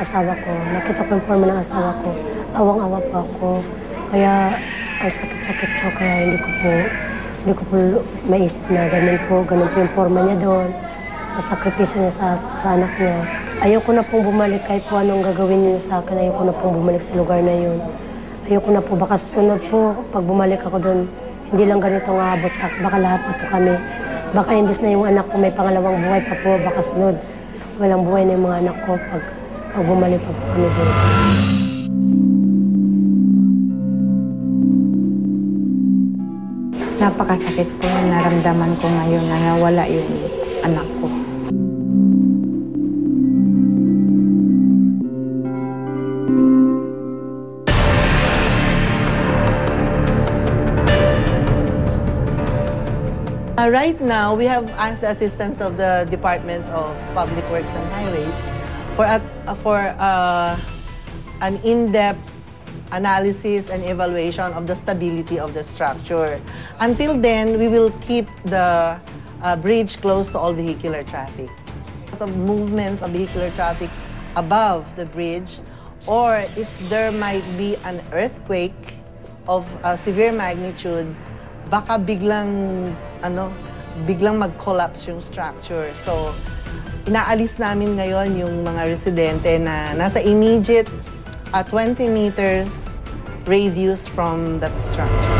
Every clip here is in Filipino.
asawa ko. Nakita ko yung forma ng asawa ko. Awang-awa po ako. Kaya ang sakit-sakit ko. Kaya hindi ko po maisip na ganun po yung forma niya doon. Sa sakripisyo niya sa anak niya. Ayoko na pong bumalik kahit po anong gagawin niya sa akin. Ayoko na pong bumalik sa lugar na yun. Ayoko na po. Baka susunod po, pag bumalik ako doon, hindi lang ganito ang aabot sa akin. Baka lahat na po kami. Baka imbis na yung anak ko may pangalawang buhay pa po, baka sunod. Walang buhay na yung mga anak ko pag bumalik pa po kami doon. Napakasakit po yung naramdaman ko ngayon na nawala yung anak ko. Right now, we have asked the assistance of the Department of Public Works and Highways for an in-depth analysis and evaluation of the stability of the structure. Until then, we will keep the bridge closed to all vehicular traffic. Because of movements of vehicular traffic above the bridge, or if there might be an earthquake of severe magnitude, baka biglang mag-collapse yung structure. So, inaalis namin ngayon yung mga residente na nasa immediate 20 meters radius from that structure.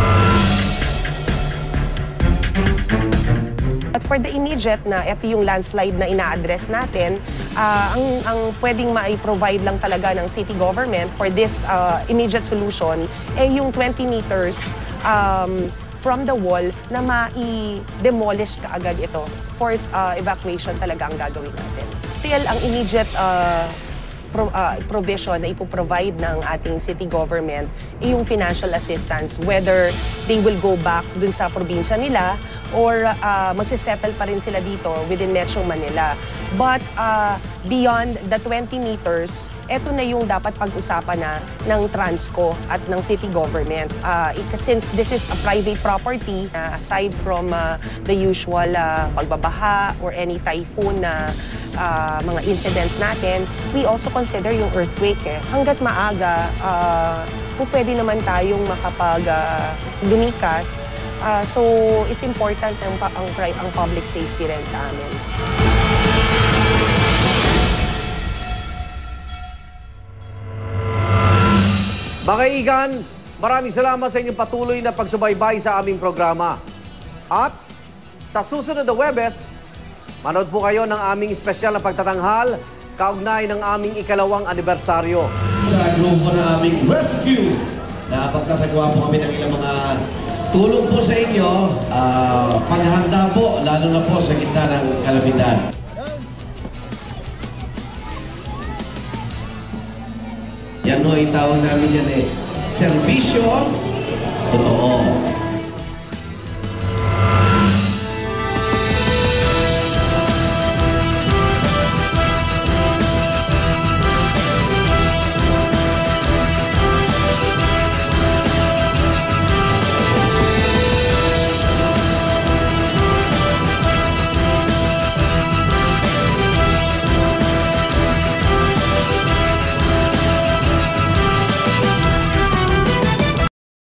But for the immediate na ito yung landslide na ina-address natin, ang pwedeng ma-provide lang talaga ng city government for this immediate solution ay yung 20 meters from the wall na ma-demolish kaagad ito. Forced evacuation talaga ang gagawin natin. Still, ang immediate provision na ipoprovide ng ating city government ay yung financial assistance, whether they will go back dun sa probinsya nila or magsisettle pa rin sila dito within Metro Manila. But beyond the 20 meters, ito na yung dapat pag-usapan na ng Transco at ng city government. Since this is a private property, aside from the usual pagbabaha or any typhoon na mga incidents natin, we also consider yung earthquake. Hanggat maaga, pwede naman tayong lumikas. So, it's important ang public safety rin sa amin. Mga kaibigan, maraming salamat sa inyong patuloy na pagsubaybay sa aming programa. At sa susunod na Huwebes, manood po kayo ng aming espesyal na pagtatanghal kaugnay ng aming ikalawang anibersaryo. Sa grupo na aming rescue, na pagsasagawa po kami ng ilang mga tulong po sa inyo, paghahanda po, lalo na po sa gitna ng kalamidad. Yan o, itawag namin yan serbisyo totoo.